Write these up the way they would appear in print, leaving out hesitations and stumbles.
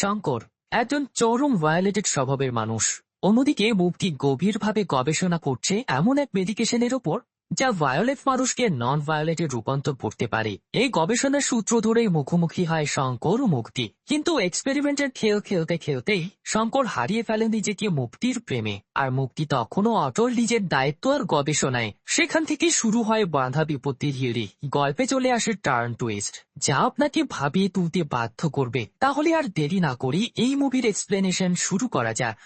শঙ্কর একজন চরম ভায়োলেটেড স্বভাবের মানুষ। অন্যদিকে মুক্তি গভীরভাবে গবেষণা করছে এমন এক মেডিকেশনের ওপর যা ভায়োলেট মানুষকে নন ভায়োলেটে রূপান্তর করতে পারে। এই গবেষণার সূত্র ধরেই মুখোমুখি হয় শঙ্কর ও মুক্তি। কিন্তু এক্সপেরিমেন্টের খেল খেলতে খেলতেই শঙ্কর হারিয়ে ফেলেন নিজেকে মুক্তির প্রেমে, আর মুক্তি তখনও অটল নিজের দায়িত্ব আর গবেষণায়। সেখান থেকে শুরু হয় বাধা বিপত্তির হিড়ি। গল্পে চলে আসে টার্ন টুইস্ট, যা আপনাকে ভাবিয়ে তুলতে বাধ্য করবে। তাহলে আর দেরি না করি এই মুভির এক্সপ্লেনেশন শুরু করা যাক।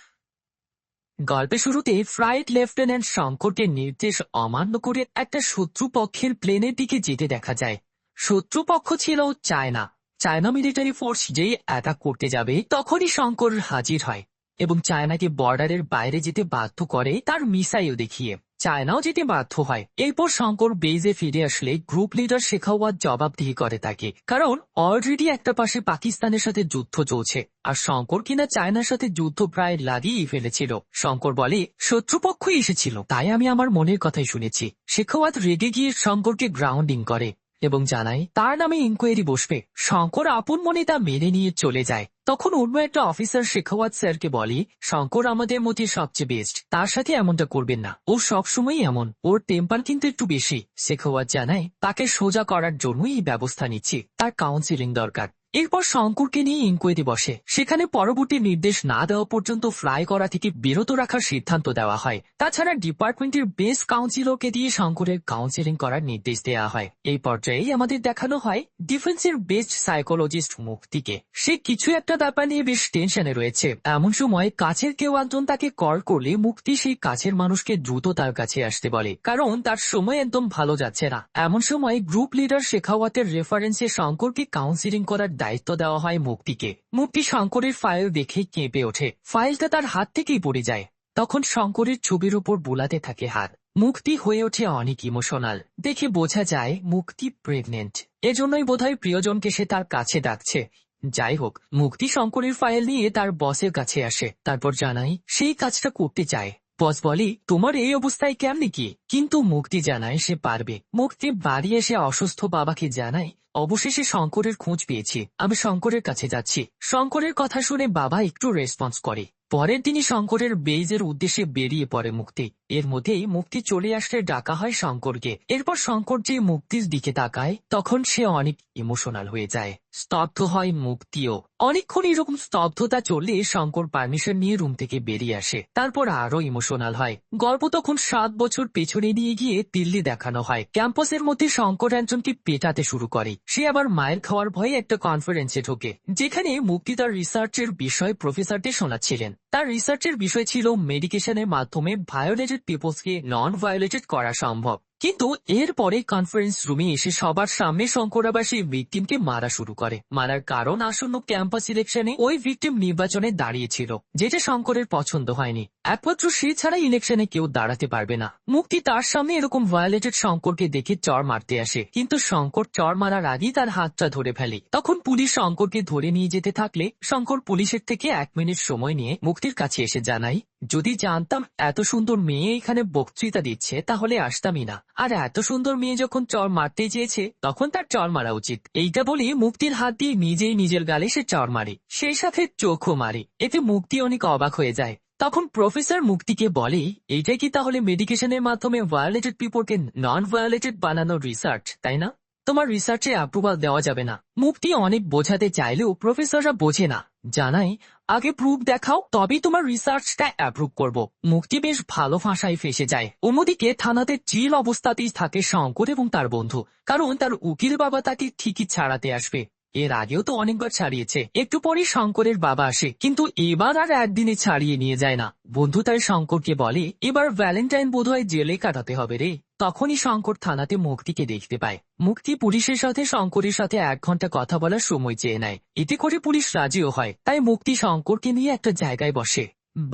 গল্পের শুরুতে ফ্লাইট লেফটেন্যান্ট শঙ্করকে নির্দেশ অমান্য করে একটা শত্রুপক্ষের প্লেনের দিকে যেতে দেখা যায়। শত্রুপক্ষ ছিল চায়না। চায়না মিলিটারি ফোর্স যেই অ্যাটাক করতে যাবে তখনই শঙ্কর হাজির হয় এবং চায়নাকে বর্ডারের বাইরে যেতে বাধ্য করে তার মিসাইল দেখিয়ে। চায়নাও যেতে বাধ্য হয়। এরপর শঙ্কর বেজে ফিরে আসলে গ্রুপ লিডার শেখাওয়াত জবাবদিহি করে তাকে, কারণ অলরেডি একটা পাশে পাকিস্তানের সাথে যুদ্ধ চলছে আর শঙ্কর কিনা চায়নার সাথে যুদ্ধ প্রায় লাগিয়েই ফেলেছিল। শঙ্কর বলে, শত্রুপক্ষই এসেছিল, তাই আমি আমার মনের কথাই শুনেছি। শেখাওয়াত রেগে গিয়ে শঙ্করকে গ্রাউন্ডিং করে এবং জানায় তার নামে ইনকোয়ারি বসবে। শঙ্কর আপন মনে তা মেনে নিয়ে চলে যায়। তখন অন্য একটা অফিসার শেখাওয়াত স্যারকে বলে, শঙ্কর আমাদের মধ্যে সবচেয়ে বেস্ট, তার সাথে এমনটা করবেন না, ও সবসময়ই এমন, ওর টেম্পার কিন্তু একটু বেশি। শেখাওয়াত জানায় তাকে সোজা করার জন্যই এই ব্যবস্থা নিচ্ছি, তার কাউন্সিলিং দরকার। এরপর শঙ্করকে নিয়ে ইনকোয়ারি বসে। সেখানে পরবর্তী নির্দেশ না দেওয়া পর্যন্ত ফ্লাই করা থেকে বিরত রাখার সিদ্ধান্ত দেওয়া হয়। তাছাড়া ডিপার্টমেন্টের বেস্ট কাউন্সিলরকে দিয়ে শঙ্করের কাউন্সিলিং করার নির্দেশ দেওয়া হয়। এই পর্যায়েই আমাদের দেখানো হয় ডিফেন্সের বেস্ট সাইকোলজিস্ট মুক্তিকে। সে কিছু একটা ব্যাপার নিয়ে বেশ টেনশনে রয়েছে। এমন সময় কাছের কেউ একজন তাকে কল করলে মুক্তি সেই কাছের মানুষকে দ্রুত তার কাছে আসতে বলে, কারণ তার সময় একদম ভালো যাচ্ছে না। এমন সময় গ্রুপ লিডার শেখাওয়াতের রেফারেন্সে শঙ্করকে কাউন্সিলিং করার দায়িত্ব দেওয়া হয় মুক্তিকে। মুক্তি শঙ্করের ফাইল দেখে কেঁপে ওঠে। ফাইলটা তার হাত থেকেই পড়ে যায়। তখন শঙ্করের ছবির উপর বোলাতে থাকে হাত। মুক্তি হয়ে ওঠে অনেক ইমোশনাল। দেখে বোঝা যায় মুক্তি প্রেগনেন্ট। এজন্যই বোধহয় প্রিয়জনকে সে তার কাছে ডাকছে। যাই হোক, মুক্তি শঙ্করের ফাইল নিয়ে তার বসের কাছে আসে। তারপর জানাই সেই কাজটা করতে চায়। বস বলে, তোমার এই অবস্থায় কেমনি কি? কিন্তু মুক্তি জানায় সে পারবে। মুক্তি বাড়ি এসে অসুস্থ বাবাকে জানায়, অবশেষে শঙ্করের খোঁজ পেয়েছি, আমি শঙ্করের কাছে যাচ্ছি। শঙ্করের কথা শুনে বাবা একটু রেসপন্স করে। পরের দিনই শঙ্করের বেইজের উদ্দেশ্যে বেরিয়ে পড়ে মুক্তি। এর মধ্যেই মুক্তি চলে আসলে ডাকা হয় শঙ্করকে। এরপর শঙ্কর যে মুক্তির দিকে তাকায় তখন সে অনেক ইমোশনাল হয়ে যায়। স্তব্ধ হয় মুক্তিও। অনেকক্ষণ এরকম স্তব্ধতা চললে শঙ্কর পারমিশন নিয়ে রুম থেকে বেরিয়ে আসে। তারপর আরো ইমোশনাল হয়। গল্প তখন 7 বছর পেছনে নিয়ে গিয়ে দিল্লি দেখানো হয়। ক্যাম্পাসের মধ্যে শঙ্কর একজনকে পেটাতে শুরু করে। সে আবার মায়ের খাওয়ার ভয়ে একটা কনফারেন্সে ঢোকে, যেখানে মুক্তি তার রিসার্চের বিষয় প্রফেসরদের শোনাচ্ছিলেন। তার রিসার্চের বিষয় ছিল মেডিকেশনের মাধ্যমে ভায়োলেটেড পিপলসকে নন ভায়োলেটেড করা সম্ভব। কিন্তু এরপরে কনফারেন্স রুমে এসে সবার সামনে শঙ্কর আবার সেই ভিকটিমকে মারা শুরু করে। মারার কারণ আসন্ন ক্যাম্পাস ইলেকশনে ওই ভিকটিম নির্বাচনে দাঁড়িয়েছিল, যেটা শঙ্করের পছন্দ হয়নি। একমাত্র সে ছাড়া ইলেকশনে কেউ দাঁড়াতে পারবে না। মুক্তি তার সামনে এরকম ভায়োলেটেড শঙ্করকে দেখে চর মারতে আসে, কিন্তু শঙ্কর চর মারার আগেই তার হাতটা ধরে ফেলে। তখন পুলিশ শঙ্করকে ধরে নিয়ে যেতে থাকলে শঙ্কর পুলিশের থেকে 1 মিনিট সময় নিয়ে মুক্তির কাছে এসে জানাই, যদি জানতাম এত সুন্দর মেয়ে এখানে বক্তৃতা দিচ্ছে তাহলে আসতামই না, আর এত সুন্দর মেয়ে যখন চর মারতে চেয়েছে তখন তার চর মারা উচিত। এইটা বলে মুক্তির হাত দিয়ে নিজেই নিজের গালে সে চর মারে, সেই সাথে চোখও মারে। এতে মুক্তি অনেক অবাক হয়ে যায়। তখন প্রফেসর মুক্তিকে বলে, এইটাই কি তাহলে মেডিকেশনের মাধ্যমে ভায়োলেটেড পিপলকে নন ভায়োলেটেড বানানোর রিসার্চ, তাই না? তোমার রিসার্চে অ্যাপ্রুভাল দেওয়া যাবে না। মুক্তি অনেক বোঝাতে চাইলেও প্রফেসররা বোঝে না। জানাই, আগে প্রুফ দেখাও, তবেই তোমার রিসার্চটা অ্যাপ্রুভ করব। মুক্তি বেশ ভালো ফাঁসায় ফেসে যায়। অন্যদিকে থানাতে চিল অবস্থাতেই থাকে শঙ্কর এবং তার বন্ধু, কারণ তার উকিল বাবা তাকে ঠিকই ছাড়াতে আসবে। এর আগেও তো অনেকবার ছাড়িয়েছে। একটু পরে শঙ্করের বাবা আসে, কিন্তু এবার আর একদিনে ছাড়িয়ে নিয়ে যায় না। বন্ধু তার শঙ্করকে বলে, এবার ভ্যালেন্টাইন বোধহয় জেলে কাটাতে হবে রে। তখনই শঙ্কর থানাতে মুক্তিকে দেখতে পায়। মুক্তি পুলিশের সাথে শঙ্করের সাথে 1 ঘন্টা কথা বলার সময় চেয়ে নেয়। এতে করে পুলিশ রাজিও হয়। তাই মুক্তি শঙ্করকে নিয়ে একটা জায়গায় বসে।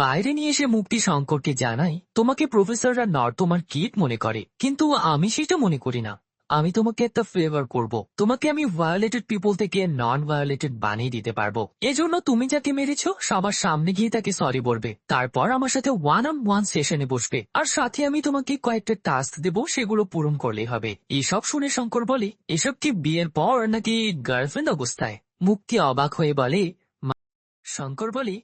বাইরে নিয়ে এসে মুক্তি শঙ্করকে জানায়, তোমাকে প্রফেসররা তোমার কিট মনে করে, কিন্তু আমি সেটা মনে করি না। আমি তোমাকে একটা ফেভার করব, তোমাকে আমি ভায়োলেটেড পিপল থেকে নন ভায়োলেটেড বানিয়ে দিতে পারবো। এজন্য তুমি যাকে মেরেছ সবার সামনে গিয়ে তাকে সরি বলবে, তারপর আমার সাথে 1-on-1 সেশনে বসবে, আর সাথে আমি তোমাকে কয়েকটা টাস্ক দেব, সেগুলো পূরণ করলেই হবে। এসব শুনে শঙ্কর বলে, এসব কি বিয়ের পর নাকি গার্লফ্রেন্ড অবস্থায়? মুক্তি অবাক হয়ে বলে, শঙ্কর বলে,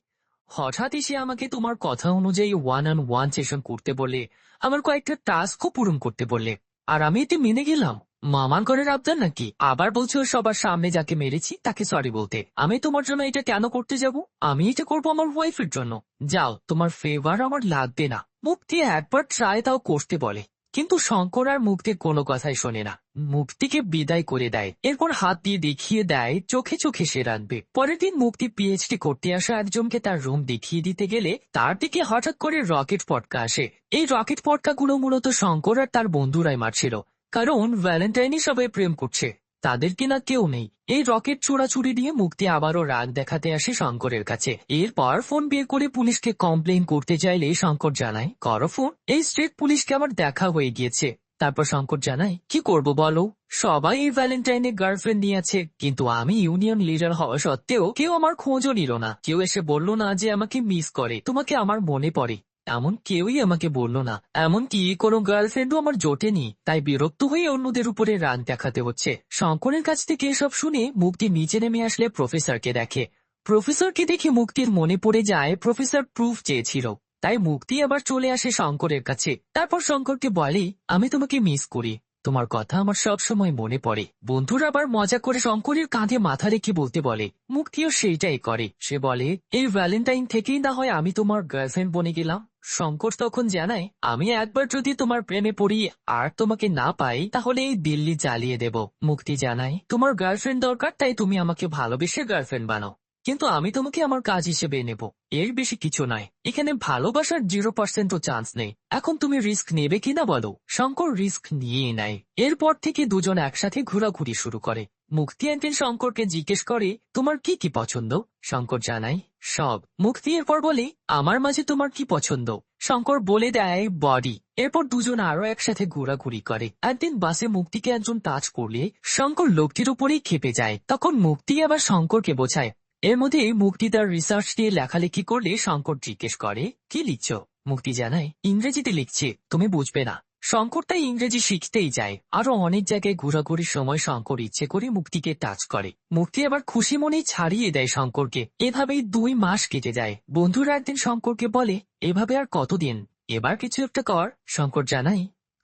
হঠাৎ এসে আমাকে তোমার কথা অনুযায়ী 1-on-1 সেশন করতে বললে, আমার কয়েকটা টাস্কও পূরণ করতে বললে, আর আমি এতে মেনে গেলাম। মামার ঘরের আবদার নাকি? আবার বলছো সবার সামনে যাকে মেরেছি তাকে সরি বলতে। আমি তোমার জন্য এটা কেন করতে যাব? আমি এটা করবো আমার ওয়াইফের জন্য। যাও, তোমার ফেভার আমার লাগবে না। মুক্তি একবার ট্রাই তাও করতে বলে, কিন্তু শঙ্কর আর মুক্তি কোনো কথাই শোনে না। মুক্তিকে বিদায় করে দেয়, এরপর হাত দিয়ে দেখিয়ে দেয় চোখে চোখে সে রাখবে। পরের দিন মুক্তি পিএইচডি করতে আসা একজনকে তার রুম দেখিয়ে দিতে গেলে তার দিকে হঠাৎ করে রকেট পটকা আসে। এই রকেট পটকাগুলো মূলত শঙ্কর আর তার বন্ধুরাই মারছিল, কারণ ভ্যালেন্টাইনই সবাই প্রেম করছে, তাদের কিনা কেউ নেই। এই রকেট চোরাচুরি দিয়ে মুক্তি আবারও রাগ দেখাতে আসে শঙ্করের কাছে। এরপর ফোন বের করে পুলিশকে কমপ্লেইন করতে চাইলে শঙ্কর জানায়, করো ফোন, এই স্টেট পুলিশকে আমার দেখা হয়ে গিয়েছে। তারপর শঙ্কর জানায়, কি করব বলো, সবাই এই ভ্যালেন্টাইনে গার্লফ্রেন্ড নিয়ে আছে, কিন্তু আমি ইউনিয়ন লিডার হওয়া সত্ত্বেও কেউ আমার খোঁজও নিল না। কেউ এসে বলল না যে আমাকে মিস করে, তোমাকে আমার মনে পড়ে, এমন কেউই আমাকে বলল না। এমনকি কোনো গার্লফ্রেন্ডও আমার জোটেনি। তাই বিরক্ত হয়ে অন্যদের উপরে রাগ দেখাতে হচ্ছে। শঙ্করের কাছ থেকে এসব শুনে মুক্তি নিচে নেমে আসলে প্রফেসরকে দেখে। প্রফেসরকে দেখে মুক্তির মনে পড়ে যায় প্রফেসর প্রুফ চেয়েছিল। তাই মুক্তি আবার চলে আসে শঙ্করের কাছে। তারপর শঙ্করকে বলে, আমি তোমাকে মিস করি, তোমার কথা আমার সব সময় মনে পড়ে। বন্ধুরা আবার মজা করে শঙ্করের কাঁধে মাথা রেখে বলতে বলে, মুক্তিও সেইটাই করে। সে বলে, এই ভ্যালেন্টাইন থেকেই না হয় আমি তোমার গার্লফ্রেন্ড বনে গেলাম। শঙ্কর তখন জানায়, আমি একবার যদি তোমার প্রেমে পড়ি আর তোমাকে না পাই তাহলে এই দিল্লি জ্বালিয়ে দেব। মুক্তি জানায়, তোমার গার্লফ্রেন্ড দরকার, তাই তুমি আমাকে ভালোবেসে গার্লফ্রেন্ড বানাও, কিন্তু আমি তোমাকে আমার কাজ হিসেবে নেব, এর বেশি কিছু নয়। এখানে ভালোবাসার 0%ও চান্স নেই। এখন তুমি রিস্ক নেবে কিনা বলো? শঙ্কর রিস্ক নিয়েই নেয়। এরপর থেকে দুজন একসাথে ঘোরাঘুরি শুরু করে। মুক্তি একদিন শঙ্করকে জিজ্ঞেস করে, তোমার কি কি পছন্দ? শঙ্কর জানায়, সব। মুক্তি এরপর বলে, আমার মাঝে তোমার কি পছন্দ? শঙ্কর বলে দেয়, বডি। এরপর দুজন আরো একসাথে ঘোরাঘুরি করে। একদিন বাসে মুক্তিকে একজন টাচ করলে শঙ্কর লোকটির উপরেই খেপে যায়। তখন মুক্তি আবার শঙ্করকে বোঝায়। এর মধ্যে মুক্তি তার রিসার্চ দিয়ে লেখালেখি করলে শঙ্কর জিজ্ঞেস করে, কি লিখছ? মুক্তি জানায়, ইংরেজিতে লিখছে, তুমি বুঝবে না। শঙ্কর তাই ইংরেজি শিখতেই যায়। আরো অনেক জায়গায় ঘোরাঘুরির সময় শঙ্কর ইচ্ছে করে মুক্তিকে টাচ করে। মুক্তি আবার খুশি মনেই ছাড়িয়ে দেয় শঙ্করকে। এভাবেই 2 মাস কেটে যায়। বন্ধুরা একদিন শঙ্করকে বলে, এভাবে আর কতদিন, এবার কিছু একটা কর। শঙ্কর জানাই,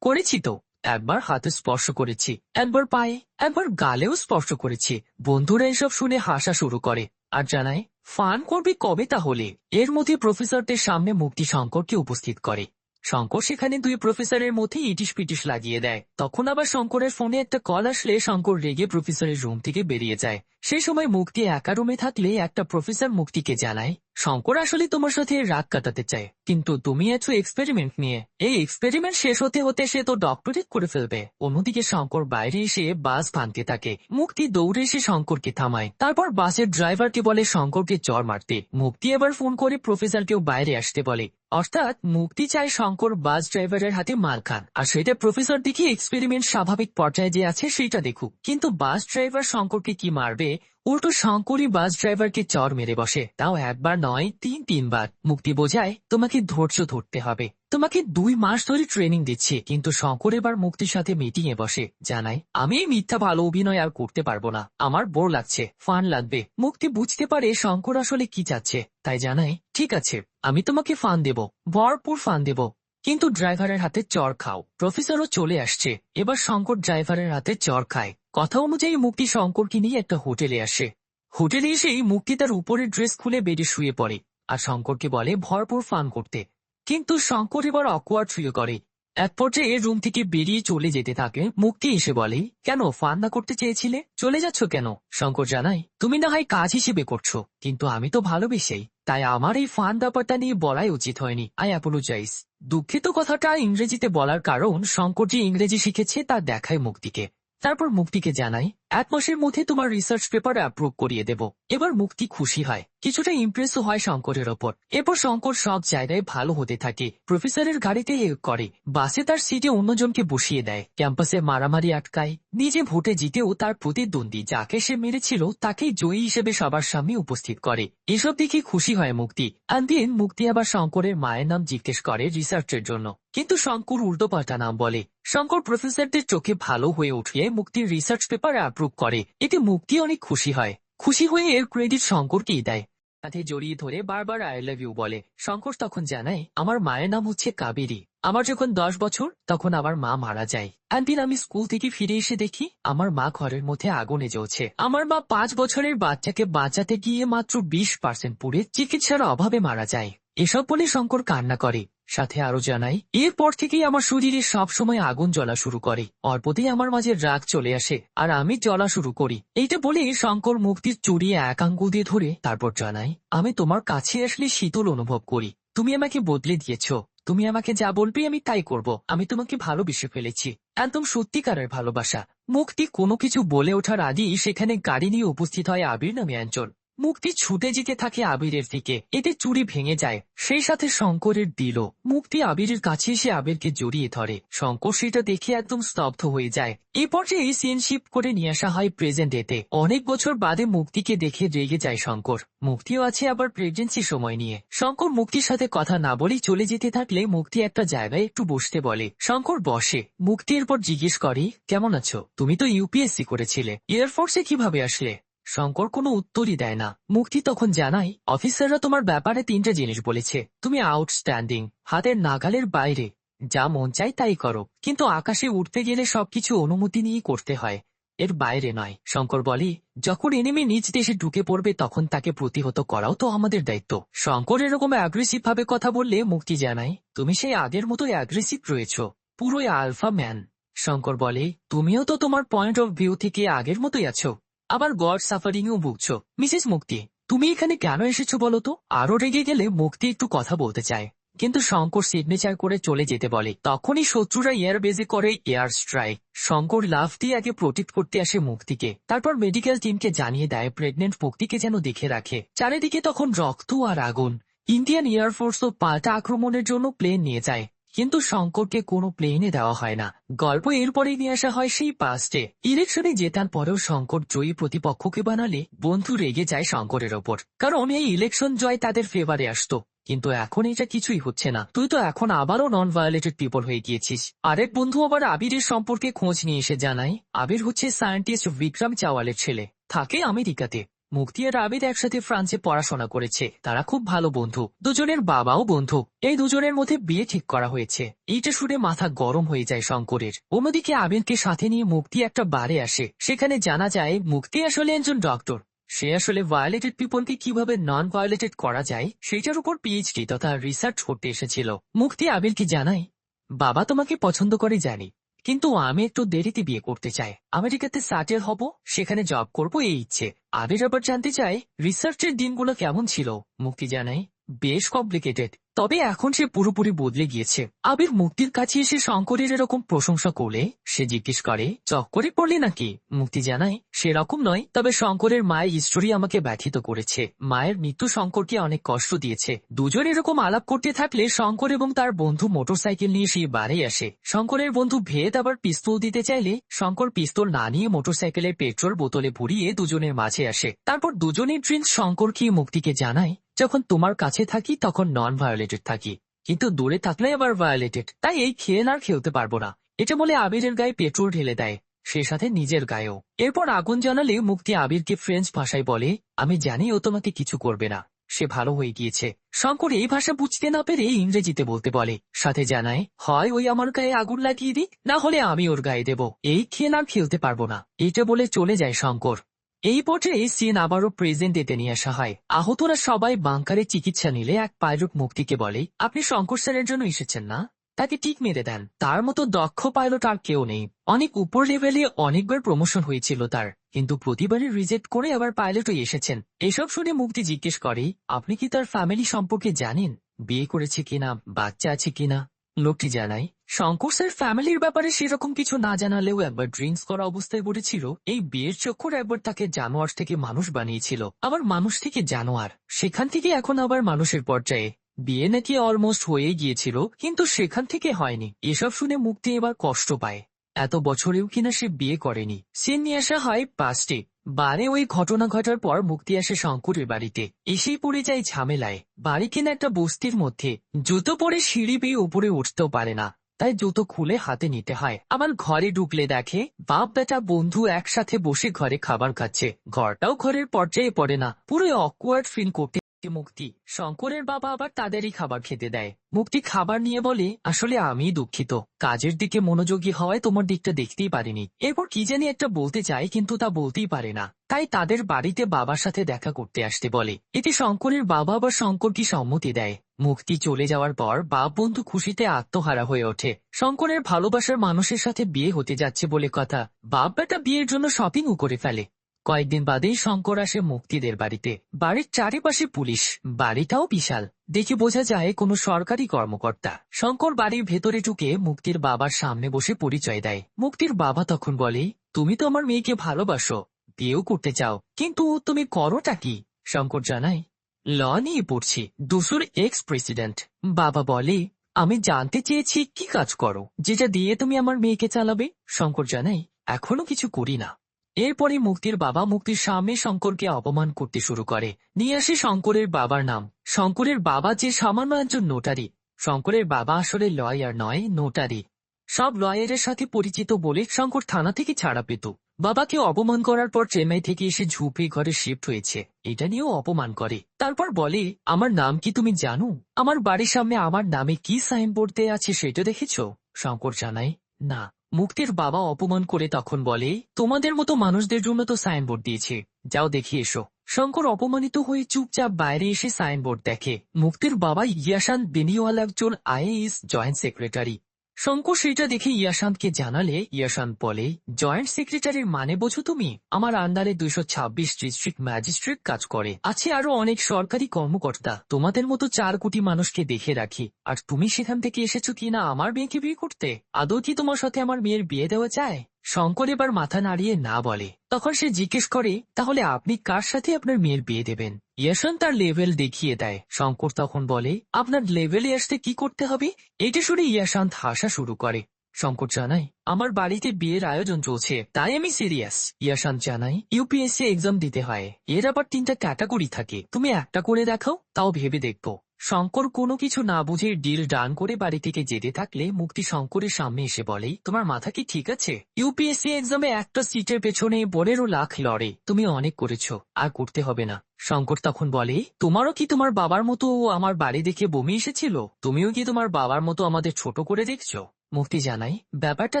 করেছি তো, একবার হাতে স্পর্শ করেছি, একবার পায়ে, একবার গালেও স্পর্শ করেছি। বন্ধুরা এসব শুনে হাসা শুরু করে আর জানায়, ফান করবি কবে তাহলে? এর মধ্যে প্রফেসরদের সামনে মুক্তি শঙ্করকে উপস্থিত করে। শঙ্কর সেখানে 2 প্রফেসরের মধ্যে ইটিশ পিটিশ লাগিয়ে দেয়। তখন আবার শঙ্করের ফোনে একটা কল আসলে শঙ্কর রেগে প্রফেসরের রুম থেকে বেরিয়ে যায়। সেই সময় মুক্তি একা রুমে থাকলে একটা প্রফেসর মুক্তিকে জানায়, শঙ্কর আসলে তোমার সাথে রাগ কাটাতে চায়, কিন্তু তুমি আছো এক্সপেরিমেন্ট নিয়ে। এই এক্সপেরিমেন্ট শেষ হতে হতে সে তো ডক্টরেট করে ফেলবে। অন্যদিকে শঙ্কর বাইরে এসে বাস ভাঙতে থাকে। মুক্তি দৌড়ে এসে শঙ্করকে থামায়। তারপর বাসের ড্রাইভারকে বলে শঙ্করকে চড় মারতে। মুক্তি এবার ফোন করে প্রফেসরকেও বাইরে আসতে বলে। অর্থাৎ মুক্তি চায় শঙ্কর বাস ড্রাইভারের হাতে মার খান, আর সেটা প্রফেসর দেখে এক্সপেরিমেন্ট স্বাভাবিক পর্যায়ে যে আছে সেটা দেখুক। কিন্তু বাস ড্রাইভার শঙ্করকে কি মারবে, উল্টো শঙ্করই বাস ড্রাইভারকে চর মেরে বসে, তাও একবার নয় 3-3 বার। মুক্তি বোঝায়, তোমাকে ধৈর্য ধরতে হবে, তোমাকে 2 মাস ধরে ট্রেনিং দিচ্ছে। কিন্তু শঙ্কর এবার মুক্তির সাথে মিটিং এ বসে, জানায়, আমি এই মিথ্যা ভালো অভিনয় আর করতে পারবো না, আমার বোর লাগছে, ফান লাগবে। মুক্তি বুঝতে পারে শঙ্কর আসলে কি চাচ্ছে, তাই জানায়, ঠিক আছে, আমি তোমাকে ফান দেব, ভরপুর ফান দেব, কিন্তু ড্রাইভারের হাতে চর খাও। প্রফেসরও চলে আসছে। এবার শঙ্কর ড্রাইভারের হাতে চর খায়। কথা অনুযায়ী মুক্তি শঙ্করকে নিয়ে একটা হোটেলে আসে। হোটেলে এসেই মুক্তি তার উপরের ড্রেস খুলে বেডে শুয়ে পড়ে আর শঙ্করকে বলে ভরপুর ফান করতে। কিন্তু শঙ্কর এবার অকওয়ার্ড ফিল করে। এক পর্যায়ে রুম থেকে বেরিয়ে চলে যেতে থাকে। মুক্তি এসে বলে, কেন, ফান না করতে চেয়েছিলে, চলে যাচ্ছ কেন? শঙ্কর জানায়, তুমি না হয় কাজ হিসেবে করছো, কিন্তু আমি তো ভালোবেসেই, তাই আমার এই ফান ব্যাপারটা নিয়ে বলাই উচিত হয়নি। I apologise. দুঃখিত কথাটা ইংরেজিতে বলার কারণ শঙ্কর যে ইংরেজি শিখেছে তা দেখায় মুক্তিকে। তারপর মুক্তিকে জানাই, 1 মাসের মধ্যে তোমার রিসার্চ পেপার অ্যাপ্রুভ করিয়ে দেব। এবার মুক্তি খুশি হয়, কিছুটা ইমপ্রেসও হয় শঙ্করের ওপর। এরপর শঙ্কর সব জায়গায় ভালো হতে থাকে। প্রফেসরের গাড়িতে হেল্প করে, বাসে তার সিটে অন্যজনকে বসিয়ে দেয়, ক্যাম্পাসে মারামারি আটকায়, নিজে ভোটে জিতেও তার প্রতিদ্বন্দ্বী যাকে সে মেরেছিল তাকেই জয়ী হিসেবে সবার সামনে উপস্থিত করে। এসব দেখে খুশি হয় মুক্তি। একদিন মুক্তি আবার শঙ্করের মায়ের নাম জিজ্ঞেস করে রিসার্চের জন্য, কিন্তু শঙ্কর উল্টোপাল্টা নাম বলে। শঙ্কর প্রফেসরদের চোখে ভালো হয়ে উঠিয়ে মুক্তির রিসার্চ পেপার অ্যাপ্রুভ করে। এতে মুক্তি অনেক খুশি হয়। খুশি হয়ে এর ক্রেডিট শঙ্করকেই দেয়। সাথে জড়িয়ে ধরে বারবার আই লাভ ইউ বলে। শঙ্কর তখন জানায়, আমার মায়ের নাম হচ্ছে কাবেরী। আমার যখন 10 বছর তখন আমার মা মারা যায়। একদিন আমি স্কুল থেকে ফিরে এসে দেখি আমার মা ঘরের মধ্যে আগুনে জ্বলছে। আমার মা 5 বছরের বাচ্চাকে বাঁচাতে গিয়ে মাত্র 20% পুড়ে চিকিৎসার অভাবে মারা যায়। এসব বলে শঙ্কর কান্না করে। সাথে আরো জানাই, এরপর থেকেই আমার শরীরে সবসময় আগুন জ্বলা শুরু করে। অল্পতেই আমার মাঝে রাগ চলে আসে আর আমি জ্বলা শুরু করি। এইটা বলে শঙ্কর মুক্তির চুড়িয়ে এক আঙ্গুল দিয়ে ধরে তারপর জানাই, আমি তোমার কাছে আসলে শীতল অনুভব করি। তুমি আমাকে বদলে দিয়েছ। তুমি আমাকে যা বলবে আমি তাই করব। আমি তোমাকে ভালোবেসে ফেলেছি, একদম সত্যিকারের ভালোবাসা। মুক্তি কোনো কিছু বলে ওঠার আগেই সেখানে গাড়ি নিয়ে উপস্থিত হয় আবির নামে একজন। মুক্তি ছুটে যেতে থাকে আবিরের দিকে। এতে চুড়ি ভেঙে যায়, সেই সাথে শঙ্করের দিল। মুক্তি আবিরের কাছে এসে আবিরকে জড়িয়ে ধরে। শঙ্কর সেটা দেখে একদম স্তব্ধ হয়ে যায়। এই পর্যায়ে সিন শিফট করে নিয়ে আসা হয় প্রেজেন্ট ডেতে। অনেক বছর বাদে মুক্তিকে দেখে রেগে যায় শঙ্কর। মুক্তিও আছে আবার প্রেগনেন্সি সময় নিয়ে। শঙ্কর মুক্তির সাথে কথা না বলেই চলে যেতে থাকলে মুক্তি একটা জায়গায় একটু বসতে বলে। শঙ্কর বসে। মুক্তি এরপর জিজ্ঞেস করে, কেমন আছো? তুমি তো ইউপিএসসি করেছিলে, এয়ারফোর্সে কিভাবে আসলে? শঙ্কর কোনো উত্তরই দেয় না। মুক্তি তখন জানাই, অফিসাররা তোমার ব্যাপারে 3টে জিনিস বলেছে। তুমি আউটস্ট্যান্ডিং, হাতের নাগালের বাইরে, যা মন চাই তাই করো, কিন্তু আকাশে উঠতে গেলে সবকিছু অনুমতি নিয়েই করতে হয়, এর বাইরে নয়। শঙ্কর বলে, যখন এনিমি নিজ দেশে ঢুকে পড়বে তখন তাকে প্রতিহত করাও তো আমাদের দায়িত্ব। শঙ্কর এরকম অ্যাগ্রেসিভ ভাবে কথা বললে মুক্তি জানাই, তুমি সেই আগের মতোই অ্যাগ্রেসিভ রয়েছ, পুরোই আলফা ম্যান। শঙ্কর বলে, তুমিও তো তোমার পয়েন্ট অফ ভিউ থেকে আগের মতোই আছো, আবার গড সাফারিংও ভুগছো। মিসেস মুক্তি, তুমি এখানে কেন এসেছো বলো তো? আরো রেগে গেলে মুক্তি একটু কথা বলতে চায়, কিন্তু শঙ্কর সিগনেচার করে চলে যেতে বলে। তখনই শত্রুরা এয়ার বেজে করে এয়ার স্ট্রাইক। শঙ্কর লাফ দিয়ে আগে প্রোটেক্ট করতে আসে মুক্তিকে, তারপর মেডিকেল টিমকে জানিয়ে দেয় প্রেগনেন্ট মুক্তিকে যেন দেখে রাখে। চারিদিকে তখন রক্ত আর আগুন। ইন্ডিয়ান এয়ারফোর্সও পাল্টা আক্রমণের জন্য প্লেন নিয়ে যায়, কিন্তু শঙ্করকে কোনো প্লেনে দেওয়া হয় না। গল্প এরপরেই নিয়ে আসা হয় সেই পাস্টে। ইলেকশনে জেতার পরেও শঙ্কর জয়ী প্রতিপক্ষকে বানালে বন্ধু রেগে যায় শঙ্করের ওপর, কারণ এই ইলেকশন জয় তাদের ফেভারে আসতো। কিন্তু এখন এটা কিছুই হচ্ছে না, তুই তো এখন আবারও নন ভায়োলেটেড পিপল হয়ে গিয়েছিস। আরেক বন্ধু আবার আবিরের সম্পর্কে খোঁজ নিয়ে এসে জানায়, আবির হচ্ছে সায়েন্টিস্ট বিক্রম চাওয়ালের ছেলে, থাকে আমেরিকাতে। মুক্তি আর আবির একসাথে ফ্রান্সে পড়াশোনা করেছে, তারা খুব ভালো বন্ধু। দুজনের বাবাও বন্ধু। এই দুজনের মধ্যে বিয়ে ঠিক করা হয়েছে। এইটা শুনে মাথা গরম হয়ে যায় শঙ্করের। অন্যদিকে আবিরকে সাথে নিয়ে মুক্তি একটা বারে আসে। সেখানে জানা যায় মুক্তি আসলে একজন ডক্টর। সে আসলে ভায়োলেটেড পিপলকে কিভাবে নন ভায়োলেটেড করা যায় সেটার উপর পিএইচডি তথা রিসার্চ করতে এসেছিল। মুক্তি আবিরকে জানাই, বাবা তোমাকে পছন্দ করে জানি, কিন্তু আমি একটু দেরিতে বিয়ে করতে চাই। আমেরিকাতে সেটেল হব, সেখানে জব করব, এই ইচ্ছে। আবির আবার জানতে চাই রিসার্চের দিনগুলো কেমন ছিল। মুক্তি জানাই, বেশ কমপ্লিকেটেড, তবে এখন সে পুরোপুরি বদলে গিয়েছে। আবির মুক্তির কাছে এসে শঙ্করের এরকম প্রশংসা করলে সে জিজ্ঞেস করে, চক্করে পড়লি নাকি? মুক্তি জানায়, সেরকম নয়, তবে শঙ্করের মায়ের হিস্টোরি আমাকে ব্যথিত করেছে। মায়ের মৃত্যু শঙ্করকে অনেক কষ্ট দিয়েছে। দুজন এরকম আলাপ করতে থাকলে শঙ্কর এবং তার বন্ধু মোটরসাইকেল নিয়ে সেই বারে আসে। শঙ্করের বন্ধু ভেদ আবার পিস্তল দিতে চাইলে শঙ্কর পিস্তল না নিয়ে মোটরসাইকেলের পেট্রোল বোতলে ভরিয়ে দুজনের মাঝে আসে। তারপর দুজনের ড্রিঙ্কস শঙ্কর খেয়ে মুক্তিকে জানায়, যখন তোমার কাছে থাকি তখন নন ভায়োলেটেড থাকি, কিন্তু দূরে থাকলে আবার ভায়োলেটেড, তাই এই খেয়ে আর খেলতে পারবো না। এটা বলে আবিরের গায়ে পেট্রোল ঢেলে দেয়, সে সাথে নিজের গায়েও। এরপর আগুন জ্বালালে মুক্তি আবিরকে ফ্রেঞ্চ ভাষায় বলে, আমি জানি ও তোমাকে কিছু করবে না, সে ভালো হয়ে গিয়েছে। শঙ্কর এই ভাষা বুঝতে না পেরে ইংরেজিতে বলতে বলে, সাথে জানায়, হয় ওই আমার গায়ে আগুন লাগিয়ে দিক, না হলে আমি ওর গায়ে দেব, এই খেয়ে আর খেলতে পারবো না। এটা বলে চলে যায় শঙ্কর। এই পর্যায়ে সিন আবারও প্রেজেন্ট ডেতে নিয়ে আসা হয়। আহতরা সবাই বাংকারে চিকিৎসা নিলে এক পাইলট মুক্তিকে বলে, আপনি শঙ্কর স্যারের জন্য এসেছেন না? তাকে টিক মেরে দেন, তার মতো দক্ষ পাইলট আর কেউ নেই। অনেক উপর লেভেলে অনেকবার প্রমোশন হয়েছিল তার, কিন্তু প্রতিবারই রিজেক্ট করে আবার পাইলটই এসেছেন। এসব শুনে মুক্তি জিজ্ঞেস করে, আপনি কি তার ফ্যামিলি সম্পর্কে জানেন? বিয়ে করেছে কিনা, বাচ্চা আছে কিনা? লোকটি জানায়, শঙ্কর স্যার ফ্যামিলির ব্যাপারে সেরকম কিছু না জানালেও একবার ড্রিঙ্কস করা অবস্থায় বলেছিল এই বিয়ের চক্কর একবার তাকে জানোয়ার থেকে মানুষ বানিয়েছিল, আবার মানুষ থেকে জানোয়ার, সেখান থেকে এখন আবার মানুষের পর্যায়ে। বিয়ে নাকি অলমোস্ট হয়ে গিয়েছিল, কিন্তু সেখান থেকে হয়নি। এসব শুনে মুক্তি এবার কষ্ট পায়, এত বছরেও কিনা সে বিয়ে করেনি। সিন নিয়ে আসা হয় পাস্টে। বারে ওই ঘটনা ঘটার পর মুক্তি আসে শঙ্করের বাড়িতে, এসেই পড়ে যায় ঝামেলায়। বাড়ি কিনা একটা বস্তির মধ্যে, জুতো পরে সিঁড়ি বেয়ে উপরে উঠতেও পারে না, তাই জুতো খুলে হাতে নিতে হয়। আবার ঘরে ঢুকলে দেখে বাপ বেটা বন্ধু একসাথে বসে ঘরে খাবার খাচ্ছে, ঘরটাও ঘরের পর্যায়ে পড়ে না, পুরো অকওয়ার্ড ফিল করতে মুক্তি শঙ্করের বাবা আবার তাদেরই খাবার খেতে দেয়। মুক্তি খাবার নিয়ে বলে, আসলে আমি দুঃখিত, কাজের দিকে মনোযোগী হওয়ায় তোমার দিকটা দেখতেই পারিনি। এরপর কি জানি একটা বলতে চায় কিন্তু তা বলতেই পারে না, তাই তাদের বাড়িতে বাবার সাথে দেখা করতে আসতে বলে। এতে শঙ্করের বাবা আবার শঙ্করকে সম্মতি দেয়। মুক্তি চলে যাওয়ার পর বাপ বন্ধু খুশিতে আত্মহারা হয়ে ওঠে। শঙ্করের ভালোবাসার মানুষের সাথে বিয়ে হতে যাচ্ছে বলে কথা। বাপ বেটা বিয়ের জন্য শপিংও করে ফেলে। কয়েকদিন বাদেই শঙ্কর আসে মুক্তিদের বাড়িতে। বাড়ির চারিপাশে পুলিশ, বাড়িটাও বিশাল, দেখে বোঝা যায় কোনো সরকারি কর্মকর্তা। শঙ্কর বাড়ির ভেতরে ঢুকে মুক্তির বাবার সামনে বসে পরিচয় দেয়। মুক্তির বাবা তখন বলে, তুমি তো আমার মেয়েকে ভালোবাসো, বিয়েও করতে চাও, কিন্তু তুমি করোটা কি? শঙ্কর জানায়, ল নিয়ে পড়ছি, দুসুর এক্স প্রেসিডেন্ট। বাবা বলে, আমি জানতে চেয়েছি কি কাজ করো যেটা দিয়ে তুমি আমার মেয়েকে চালাবে? শঙ্কর জানায়, এখনো কিছু করি না। এরপরে মুক্তির বাবা মুক্তির সামনে শঙ্করকে অপমান করতে শুরু করে। নিয়ে আসে শঙ্করের বাবার নাম। শঙ্করের বাবা যে সামান্য একজন নোটারি। শঙ্করের বাবা আসলে লয়ার নয়, নোটারি। সব লয়ারের সাথে পরিচিত বলে শঙ্কর থানা থেকে ছাড়া পেত। বাবাকে অপমান করার পর চেন্নাই থেকে এসে ঝুপড়ি ঘরে শিফট হয়েছে, এটা নিয়েও অপমান করে। তারপর বলে, আমার নাম কি তুমি জানো? আমার বাড়ির সামনে আমার নামে কি সাইনবোর্ড দেয়া আছে সেটা দেখেছ? শঙ্কর জানায়, না। মুক্তির বাবা অপমান করে তখন বলে, তোমাদের মতো মানুষদের জন্য তো সাইনবোর্ড দিয়েছে, যাও দেখি এসো। শঙ্কর অপমানিত হয়ে চুপচাপ বাইরে এসে সাইনবোর্ড দেখে। মুক্তির বাবা ইয়াশান্ত বেনিওয়াল একজন আইএএস জয়েন্ট সেক্রেটারি। শঙ্কর সেটা দেখে ইয়াশান্তকে জানালে ইয়াশান্ত বলে, জয়েন্ট সেক্রেটারির মানে বোঝো তুমি? আমার আন্ডারে 226 ডিস্ট্রিক্ট ম্যাজিস্ট্রেট কাজ করে, আছে আরো অনেক সরকারি কর্মকর্তা। তোমাদের মতো 4 কোটি মানুষকে দেখে রাখি, আর তুমি সেখান থেকে এসেছো কিনা আমার মেয়েকে বিয়ে করতে? আদৌ কি তোমার সাথে আমার মেয়ের বিয়ে দেওয়া চায়? শঙ্কর এবার মাথা নাড়িয়ে না বলে। তখন সে জিজ্ঞেস করে, তাহলে আপনি কার সাথে আপনার মেয়ের বিয়ে দেবেন? ইয়াশান্ত তার লেভেল দেখিয়ে দেয়। শঙ্কর তখন বলে, আপনার লেভেলে আসতে কি করতে হবে? এটা শুনে ইয়াশান্ত হাসা শুরু করে। শঙ্কর জানায়, আমার বাড়িতে বিয়ের আয়োজন চলছে, তাই আমি সিরিয়াস। ইয়াশান্ত জানায়, ইউপিএসসি এক্সাম দিতে হয়, এর আবার 3টা ক্যাটাগরি থাকে, তুমি একটা করে দেখাও, তাও ভেবে দেখবো। শঙ্কর কোনো কিছু না বুঝে ডিল ডান করে বাড়ি থেকে যেতে থাকলে মুক্তি শঙ্করের সামনে এসে বলে, তোমার মাথা কি ঠিক আছে? ইউপিএসসি এক্সামে একটা সিটের পেছনে 15 লাখ লড়ে, তুমি অনেক করেছো, আর করতে হবে না। শঙ্কর তখন বলে, তোমারও কি তোমার বাবার মতো আমার বাড়ি দেখে বমি এসেছিল? তুমিও কি তোমার বাবার মতো আমাদের ছোট করে দেখছো? মুক্তি জানাই, ব্যাপারটা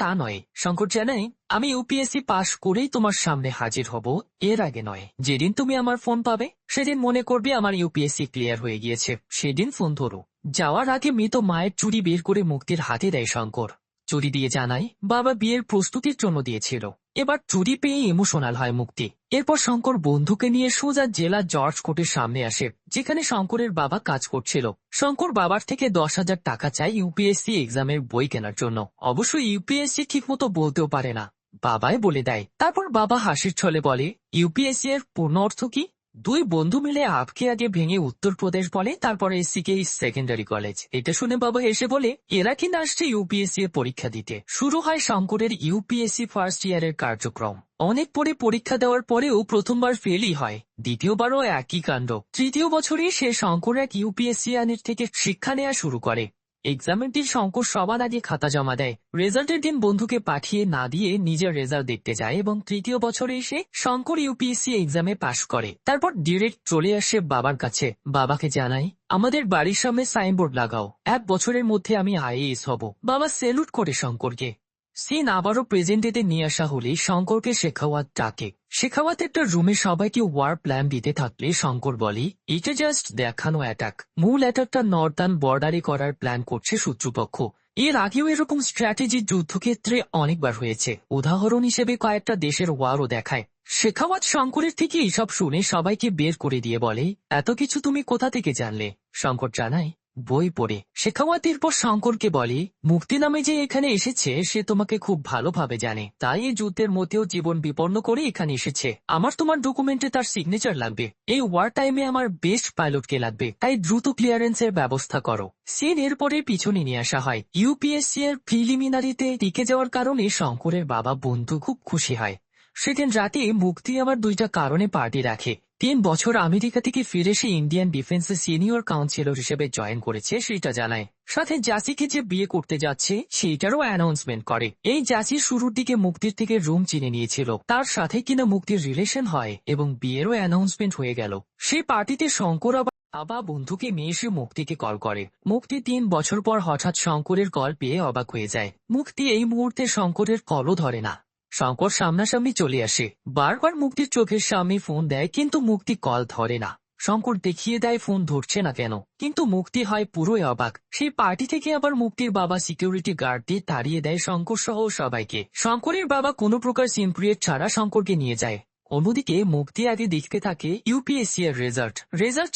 তা নয়। শঙ্কর জানাই, আমি ইউপিএসসি পাশ করেই তোমার সামনে হাজির হব, এর আগে নয়। যেদিন তুমি আমার ফোন পাবে সেদিন মনে করবে আমার ইউপিএসসি ক্লিয়ার হয়ে গিয়েছে, সেদিন ফোন ধরো। যাওয়ার আগে মৃত মায়ের চুড়ি বের করে মুক্তির হাতে দেয় শঙ্কর। চুড়ি দিয়ে জানাই, বাবা বিয়ের প্রস্তুতির জন্য দিয়েছিল। এবার চুরি পেয়ে ইমোশনাল হয় মুক্তি। এরপর শঙ্কর বন্ধুকে নিয়ে সোজা জেলা জর্জ কোর্টের সামনে আসে, যেখানে শঙ্করের বাবা কাজ করছিল। শঙ্কর বাবার থেকে 10,000 টাকা চায় ইউপিএসসি এক্সামের বই কেনার জন্য। অবশ্য ইউপিএসসি ঠিকমতো বলতেও পারে না, বাবাই বলে দেয়। তারপর বাবা হাসির ছলে বলে, ইউপিএসসি এর পূর্ণ অর্থ কি? দুই বন্ধু মিলে আপকে আগে ভেঙে উত্তরপ্রদেশ বলে, তারপরে এসসিকে সেকেন্ডারি কলেজ। এটা শুনে বাবা এসে বলে, এরা কিনা আসছে ইউপিএসসি এর পরীক্ষা দিতে। শুরু হয় শঙ্করের ইউপিএসসি ফার্স্ট ইয়ারের কার্যক্রম। অনেক পরে পরীক্ষা দেওয়ার পরেও প্রথমবার ফেলই হয়, দ্বিতীয়বারও একই কাণ্ড। তৃতীয় বছরে সে শঙ্কর এক ইউপিএসসিয়ানের থেকে শিক্ষা নেওয়া শুরু করে। এক্সামের দিন শঙ্কর সবার আগে খাতা জমা দেয়। রেজাল্টের দিন বন্ধুকে পাঠিয়ে না দিয়ে নিজের রেজাল্ট দেখতে যায় এবং তৃতীয় বছরে এসে শঙ্কর ইউপিএসসি এক্সামে পাশ করে। তারপর ডিরেক্ট চলে আসে বাবার কাছে। বাবাকে জানাই, আমাদের বাড়ির সামনে সাইনবোর্ড লাগাও, 1 বছরের মধ্যে আমি আইএএস হব। বাবা স্যালুট করে শঙ্করকে। সিন আবারও প্রেজেন্ট ডেতে নিয়ে আসা হলে শঙ্করকে শেখাওয়াত ডাকে। শেখাওয়াত একটা রুমে সবাইকে ওয়ার প্ল্যান দিতে থাকলে শঙ্কর বলে, এটা জাস্ট দেখানো অ্যাটাক, মূল অ্যাটাকটা নর্দার্ন বর্ডারে করার প্ল্যান করছে শত্রুপক্ষ। এর আগেও এরকম স্ট্র্যাটেজি যুদ্ধক্ষেত্রে অনেকবার হয়েছে, উদাহরণ হিসেবে কয়েকটা দেশের ওয়ারও দেখায়। শেখাওয়াত শঙ্করের থেকে এইসব শুনে সবাইকে বের করে দিয়ে বলে, এত কিছু তুমি কোথা থেকে জানলে? শঙ্কর জানায়, বই পড়ে। শেখাওয়াত এরপর শঙ্করকে বলে, মুক্তি নামে যে এখানে এসেছে সে তোমাকে খুব ভালোভাবে জানে, তাই এই যুদ্ধের মধ্যেও জীবন বিপন্ন করে এখানে এসেছে। আমার তোমার ডকুমেন্টে তার সিগনেচার লাগবে। এই ওয়ার টাইমে আমার বেস্ট পাইলটকে লাগবে, তাই দ্রুত ক্লিয়ারেন্সের ব্যবস্থা করো। সিন এরপরে পিছনে নিয়ে আসা হয়। ইউপিএসসি এর প্রিলিমিনারিতে টিকে যাওয়ার কারণে শঙ্করের বাবা বন্ধু খুব খুশি হয়। সেদিন রাতে মুক্তি আবার 2টা কারণে পার্টি রাখে। 3 বছর আমেরিকা থেকে ফিরে সে ইন্ডিয়ান ডিফেন্সে সিনিয়র কাউন্সিলর হিসেবে জয়েন করেছে সেটা জানায়। সাথে জাসিকে যে বিয়ে করতে যাচ্ছে সেইটারও অ্যানাউন্সমেন্ট করে। এই জাসি শুরুর দিকে মুক্তির থেকে রুম চিনে নিয়েছিল, তার সাথে কিনা মুক্তির রিলেশন হয় এবং বিয়েরও অ্যানাউন্সমেন্ট হয়ে গেল। সেই পার্টিতে শঙ্কর আবার বাবা বন্ধুকে মেয়ে এসে মুক্তিকে কল করে। মুক্তি 3 বছর পর হঠাৎ শঙ্করের কল পেয়ে অবাক হয়ে যায়। মুক্তি এই মুহূর্তে শঙ্করের কলও ধরে না। শঙ্কর সামনাসামনি চলে আসে, বারবার মুক্তির চোখের সামনে ফোন দেয়, কিন্তু মুক্তি কল ধরে না। শঙ্কর দেখিয়ে দেয় ফোন ধরছে না কেন, কিন্তু মুক্তি হয় পুরোই অবাক। সেই পার্টি থেকে আবার মুক্তির বাবা সিকিউরিটি গার্ড দিয়ে তাড়িয়ে দেয় শঙ্কর সহ সবাইকে। শঙ্করের বাবা কোনো প্রকার সিনক্রিয়েট ছাড়া শঙ্করকে নিয়ে যায়। অন্যদিকে মুক্তি আগে দেখতে থাকে ইউপিএসসি এর রেজাল্ট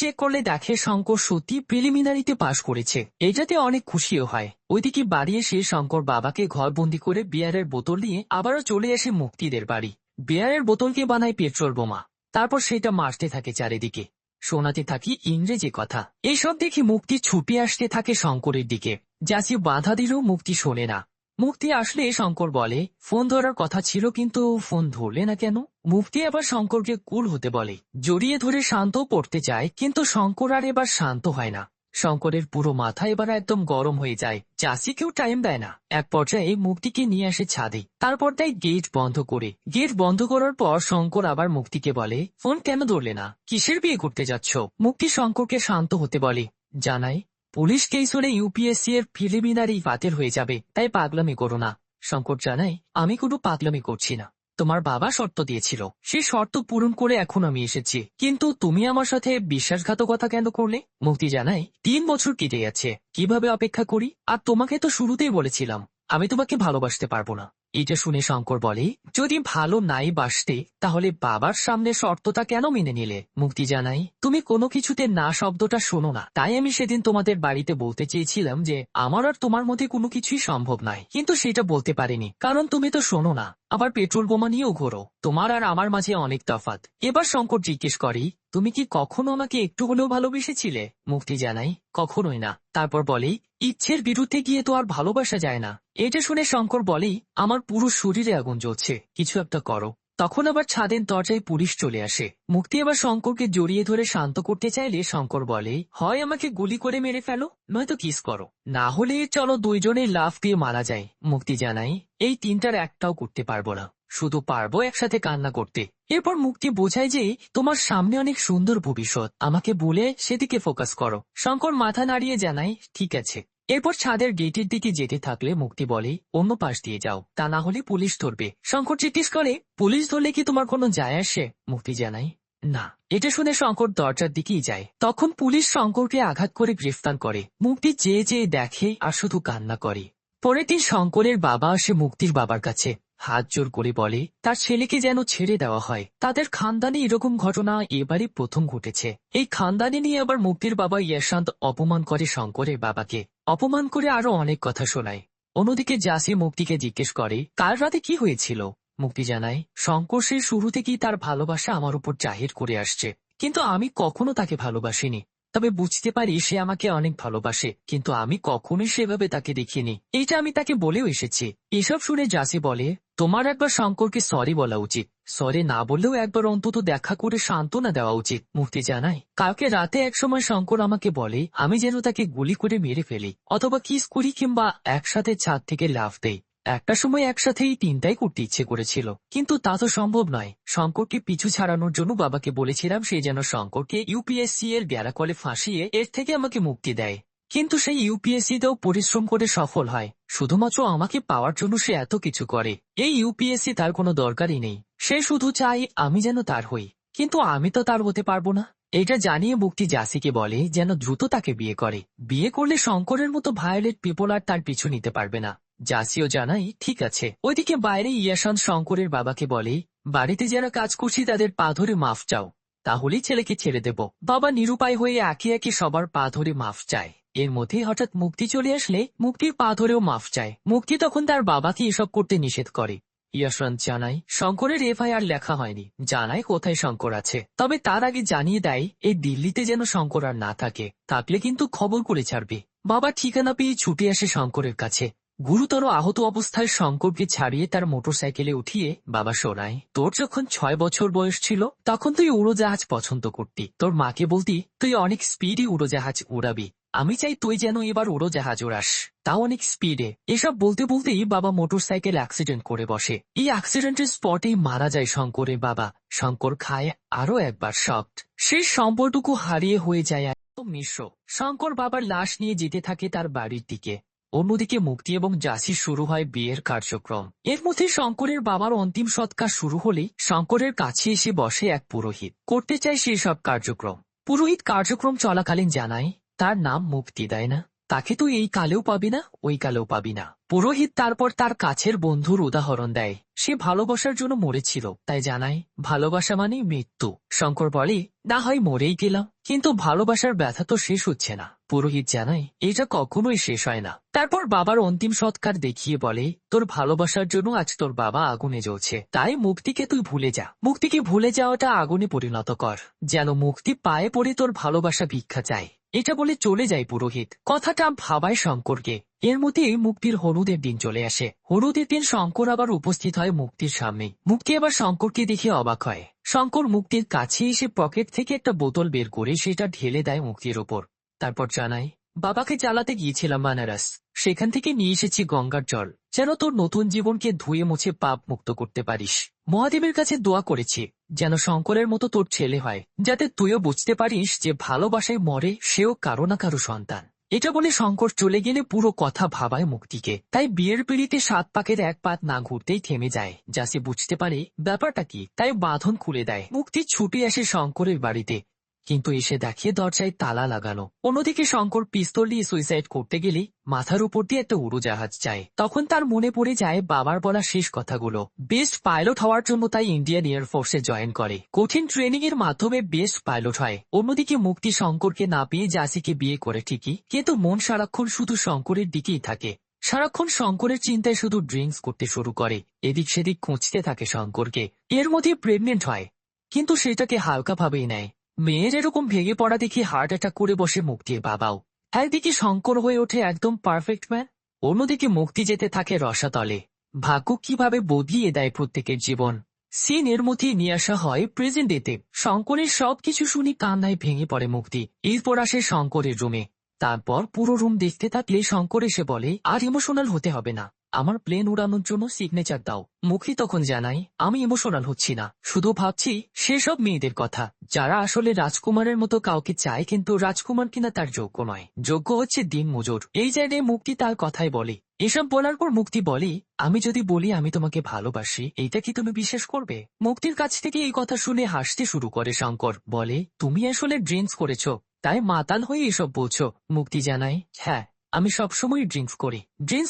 চেক করলে দেখে শঙ্কর সত্যি প্রিলিমিনারিতে পাশ করেছে। এটাতে অনেক খুশিও হয়। ওইদিকে বাড়ি এসে শঙ্কর বাবাকে ঘরবন্দি করে বিয়ারের বোতল নিয়ে আবারও চলে আসে মুক্তিদের বাড়ি। বিয়ারের বোতলকে বানায় পেট্রোল বোমা, তারপর সেটা মারতে থাকে চারিদিকে, শোনাতে থাকি ইংরেজি কথা। এইসব দেখে মুক্তি ছুটে আসতে থাকে শঙ্করের দিকে। জাসি বাধা দিলেও মুক্তি শোনে না। মুক্তি আসলে শঙ্কর বলে ফোন ধরার কথা ছিল, কিন্তু ফোন ধরলে না কেন। মুক্তি আবার শঙ্করকে কুল হতে বলে, জড়িয়ে ধরে শান্ত করতে চায়, কিন্তু শঙ্কর আর এবার শান্ত হয় না। শঙ্করের পুরো মাথা এবার একদম গরম হয়ে যায়। চাষিকেও টাইম দেয় না। এক পর্যায়ে মুক্তিকে নিয়ে আসে ছাদে, তারপর দেয় গেট বন্ধ করে। গেট বন্ধ করার পর শঙ্কর আবার মুক্তিকে বলে ফোন কেন ধরলে না, কিসের বিয়ে করতে যাচ্ছ। মুক্তি শঙ্করকে শান্ত হতে বলে, জানাই পুলিশ কেস হলে ইউপিএসসি এর প্রিলিমিনারি বাতিল হয়ে যাবে, তাই পাগলামি করো না। শঙ্কর জানাই আমি কোনো পাগলামি করছি না। তোমার বাবা শর্ত দিয়েছিল, সেই শর্ত পূরণ করে এখন আমি এসেছি, কিন্তু তুমি আমার সাথে বিশ্বাসঘাতকতা কেন করলে। মুক্তি জানাই 3 বছর কেটে যাচ্ছে, কিভাবে অপেক্ষা করি। আর তোমাকে তো শুরুতেই বলেছিলাম আমি তোমাকে ভালোবাসতে পারবো না। এটা শুনে শঙ্কর বলে যদি ভালো নাই বাসতে তাহলে বাবার সামনে শর্তটা কেন মেনে নিলে। মুক্তি জানাই তুমি কোনো কিছুতে না শব্দটা শোনো না, তাই আমি সেদিন তোমাদের বাড়িতে বলতে চেয়েছিলাম যে আমার আর তোমার মধ্যে কোনো কিছুই সম্ভব নয়, কিন্তু সেটা বলতে পারিনি কারণ তুমি তো শোনো না, আবার পেট্রোল বোমা নিয়েও ঘোরো। তোমার আর আমার মাঝে অনেক তফাৎ। এবার শঙ্কর জিজ্ঞেস করি তুমি কি কখনো আমাকে একটু হলেও ভালোবেসেছিলে। মুক্তি জানাই কখনোই না। তারপর বলে ইচ্ছের বিরুদ্ধে গিয়ে তো আর ভালোবাসা যায় না। এটা শুনে শঙ্কর বলে আমার পুরো শরীরে আগুন জ্বলছে, কিছু একটা করো। তখন আবার ছাদের দরজায় পুলিশ চলে আসে। মুক্তি আবার শঙ্করকে জড়িয়ে ধরে শান্ত করতে চাইলে শঙ্কর বলে হয় আমাকে গুলি করে মেরে ফেলো, নয়তো কিস করো, না হলে চলো দুইজনে লাফ দিয়ে মারা যায়। মুক্তি জানাই এই তিনটার একটাও করতে পারবো না, শুধু পারবো একসাথে কান্না করতে। এরপর মুক্তি বোঝায় যে তোমার সামনে অনেক সুন্দর ভবিষ্যৎ, আমাকে বলে সেদিকে ফোকাস করো। শঙ্কর মাথা নাড়িয়ে জানাই ঠিক আছে। এরপর ছাদের গেটের দিকে যেতে থাকলে মুক্তি বলে অন্য পাশ দিয়ে যাও, তা না হলে পুলিশ ধরবে। শঙ্কর জিজ্ঞেস করে পুলিশ ধরলে কি তোমার কোনো যায় আসে। মুক্তি জানাই না। এটা শুনে শঙ্কর দরজার দিকেই যায়। তখন পুলিশ শঙ্করকে আঘাত করে গ্রেফতার করে। মুক্তি চেয়ে চেয়ে দেখে আর শুধু কান্না করে। পরের দিন শঙ্করের বাবা আসে মুক্তির বাবার কাছে, হাত জোর করে বলে তার ছেলেকে যেন ছেড়ে দেওয়া হয়। তাদের খানদানে এরকম ঘটনা এবারই প্রথম ঘটেছে। এই খানদানে নিয়ে আবার মুক্তির বাবা ইয়াশান্ত অপমান করে শঙ্করের বাবাকে, অপমান করে আরো অনেক কথা শোনায়। অন্যদিকে জাসি মুক্তিকে জিজ্ঞেস করে কাল রাতে কি হয়েছিল। মুক্তি জানায় শঙ্কর সে শুরু থেকেই তার ভালোবাসা আমার উপর জাহির করে আসছে, কিন্তু আমি কখনো তাকে ভালোবাসিনি। তবে বুঝতে পারি সে আমাকে অনেক ভালোবাসে, কিন্তু আমি কখনোই সেভাবে তাকে দেখিনি। এইটা আমি তাকে বলেও এসেছি। এসব শুনে জাসি বলে তোমার একবার শঙ্করকে সরি বলা উচিত, সরি না বললেও একবার অন্তত দেখা করে সান্ত্বনা দেওয়া উচিত। মুক্তি জানায় কালকে রাতে একসময় শঙ্কর আমাকে বলে আমি যেন তাকে গুলি করে মেরে ফেলি, অথবা কিস করি, কিংবা একসাথে ছাদ থেকে লাফ দেই। একটা সময় একসাথেই তিনটাই করতে ইচ্ছে করেছিল, কিন্তু তা তো সম্ভব নয়। শঙ্করকে পিছু ছাড়ানোর জন্য বাবাকে বলেছিলাম সে যেন শঙ্করকে ইউপিএসসি এর গ্যারাকলে ফাঁসিয়ে এর থেকে আমাকে মুক্তি দেয়, কিন্তু সেই ইউপিএসসিতেও পরিশ্রম করে সফল হয়। শুধুমাত্র আমাকে পাওয়ার জন্য সে এত কিছু করে। এই ইউপিএসসি তার কোনো দরকারই নেই, সে শুধু চাই আমি যেন তার হই, কিন্তু আমি তো তার হতে পারবো না। এটা জানিয়ে মুক্তি জাসিকে বলে যেন দ্রুত তাকে বিয়ে করে, বিয়ে করলে শঙ্করের মতো ভায়োলেট পিপল আর তার পিছু নিতে পারবে না। জাসিও জানাই ঠিক আছে। ওইদিকে বাইরে ইয়াশান্ত শঙ্করের বাবাকে বলে বাড়িতে যারা কাজ করছি তাদের পা ধরে মাফ চাও, তাহলেই ছেলেকে ছেড়ে দেব। বাবা নিরুপায় হয়ে একে একে সবার পা ধরে মাফ চায়। এর মধ্যে হঠাৎ মুক্তি চলে আসলে মুক্তির পা ধরেও মাফ চায়। মুক্তি তখন তার বাবাকে এসব করতে নিষেধ করে। ইয়াশান্ত জানায় শঙ্করের এফআইআর লেখা হয়নি, জানায় কোথায় শঙ্কর আছে, তবে তার আগে জানিয়ে দেয় এই দিল্লিতে যেন শঙ্কর আর না থাকে, থাকলে কিন্তু খবর করে ছাড়বে। বাবা ঠিকানা পেয়ে ছুটে আসে শঙ্করের কাছে। গুরুতর আহত অবস্থায় শঙ্করকে ছাড়িয়ে তার মোটরসাইকেলে উঠিয়ে বাবা শোনায় তোর যখন 6 বছর বয়স ছিল তখন তুই উড়োজাহাজ পছন্দ করতি, তোর মাকে বলতি তুই অনেক স্পিডে উড়োজাহাজ উড়াবি, আমি চাই তুই যেন এবার উড়োজাহাজ উড়াস, তাও অনেক স্পিডে। এসব বলতে বলতেই বাবা মোটরসাইকেল অ্যাক্সিডেন্ট করে বসে। এই অ্যাক্সিডেন্টের স্পটেই মারা যায় শঙ্করের বাবা। শঙ্কর খায় আরো একবার শকড। শেষ সম্পর্কটুকু হারিয়ে হয়ে যায় একদম মিশ্র। শঙ্কর বাবার লাশ নিয়ে যেতে থাকে তার বাড়ির দিকে। অন্যদিকে মুক্তি এবং জাসির শুরু হয় বিয়ের কার্যক্রম। এর মধ্যে শঙ্করের বাবার অন্তিম সৎকার শুরু হলেই শঙ্করের কাছে এসে বসে এক পুরোহিত। করতে চায় সেসব কার্যক্রম। পুরোহিত কার্যক্রম চলাকালীন জানায় তার নাম মুক্তি, তাই না? তাকে তুই এই কালেও পাবি না, ওই কালেও পাবি না। পুরোহিত তারপর তার কাছের বন্ধুর উদাহরণ দেয়। সে ভালোবাসার জন্য মরেছিল, তাই জানায় ভালোবাসা মানে মৃত্যু। শঙ্কর বলে, না হয় মরেই গেলাম, কিন্তু ভালোবাসার ব্যথা তো শেষ হচ্ছে না। পুরোহিত জানায় এটা কখনোই শেষ হয় না। তারপর বাবার অন্তিম সৎকার দেখিয়ে বলে, তোর ভালোবাসার জন্য আজ তোর বাবা আগুনে জ্বলছে, তাই মুক্তিকে তুই ভুলে যা। মুক্তিকে ভুলে যাওয়াটা আগুনে পরিণত কর, যেন মুক্তি পায়ে পড়ে তোর ভালোবাসা ভিক্ষা চায়। এটা বলে চলে যায় পুরোহিত। কথাটা ভাবায় শঙ্করকে। এর মধ্যে মুক্তির হলুদের দিন চলে আসে। হলুদের দিন শঙ্কর আবার উপস্থিত হয় মুক্তির সামনে। মুক্তি আবার শঙ্করকে দেখে অবাক হয়। শঙ্কর মুক্তির কাছে এসে পকেট থেকে একটা বোতল বের করে সেটা ঢেলে দেয় মুক্তির ওপর। তারপর জানায়, বাবাকে জ্বালাতে গিয়েছিলাম বানারস, সেখান থেকে নিয়ে এসেছি গঙ্গার জল, যেন তোর নতুন জীবনকে ধুয়ে মুছে পাপ মুক্ত করতে পারিস। মহাদেবের কাছে দোয়া করেছি যেন শঙ্করের মতো তোর ছেলে হয়, যাতে তুইও বুঝতে পারিস যে ভালোবাসায় মরে সেও কারো না কারো সন্তান। এটা বলে শঙ্কর চলে গেলে পুরো কথা ভাবায় মুক্তিকে। তাই বিয়ের পিড়িতে 7 পাকের এক পাত না ঘুরতেই থেমে যায়। জাসি বুঝতে পারে ব্যাপারটা কি, তাই বাঁধন খুলে দেয়। মুক্তি ছুটে আসে শঙ্করের বাড়িতে, কিন্তু এসে দেখে দরজায় তালা লাগানো। অন্যদিকে শঙ্কর পিস্তল দিয়ে সুইসাইড করতে গেলে মাথার উপর দিয়ে একটা উড়োজাহাজ যায়। তখন তার মনে পড়ে যায় বাবার বলা শেষ কথাগুলো। বেস্ট পাইলট হওয়ার জন্য তাই ইন্ডিয়ান এয়ারফোর্সে জয়েন করে। কঠিন ট্রেনিং এর মাধ্যমে বেস্ট পাইলট হয়। অন্যদিকে মুক্তি শঙ্করকে না পেয়ে জাসিকে বিয়ে করে ঠিকই, কিন্তু মন সারাক্ষণ শুধু শঙ্করের দিকেই থাকে। সারাক্ষণ শঙ্করের চিন্তায় শুধু ড্রিঙ্কস করতে শুরু করে। এদিক সেদিক খুঁজতে থাকে শঙ্করকে। এর মধ্যে প্রেগনেন্ট হয়, কিন্তু সেটাকে হালকাভাবেই নেয়। মেয়ের এরকম ভেঙে পড়া দেখে হার্ট অ্যাটাক করে বসে মুক্তির বাবাও। একদিকে শঙ্কর হয়ে ওঠে একদম পারফেক্ট ম্যান, অন্যদিকে মুক্তি যেতে থাকে রসাতলে। ভাগ্য কিভাবে বদলিয়ে দেয় প্রত্যেকের জীবন। সিন এর মধ্যে নিয়ে আসা হয় প্রেজেন্ট ডেতে। শঙ্করের সবকিছু শুনি কান্নায় ভেঙে পড়ে মুক্তি। এরপর আসে শঙ্করের রুমে। তারপর পুরো রুম দেখতে থাকলে শঙ্কর এসে বলে, আর ইমোশনাল হতে হবে না, আমার প্লেন উড়ানোর জন্য সিগনেচার দাও। মুখী তখন জানাই, আমি ইমোশনাল হচ্ছি না, শুধু ভাবছি সেসব মেয়েদের কথা যারা আসলে রাজকুমারের মতো কাউকে চায়, কিন্তু রাজকুমার কিনা তার যোগ্য নয়, যোগ্য হচ্ছে দিন মজুর। এই জায়গায় মুক্তি তার কথাই বলে। এসব বলার পর মুক্তি বলে, আমি যদি বলি আমি তোমাকে ভালোবাসি, এইটা কি তুমি বিশ্বাস করবে? মুক্তির কাছ থেকে এই কথা শুনে হাসতে শুরু করে শঙ্কর। বলে, তুমি আসলে ড্রিঙ্কস করেছ, তাই মাতাল হয়ে এসব বলছো। মুক্তি জানায়, হ্যাঁ, আমি সবসময় ড্রিঙ্কস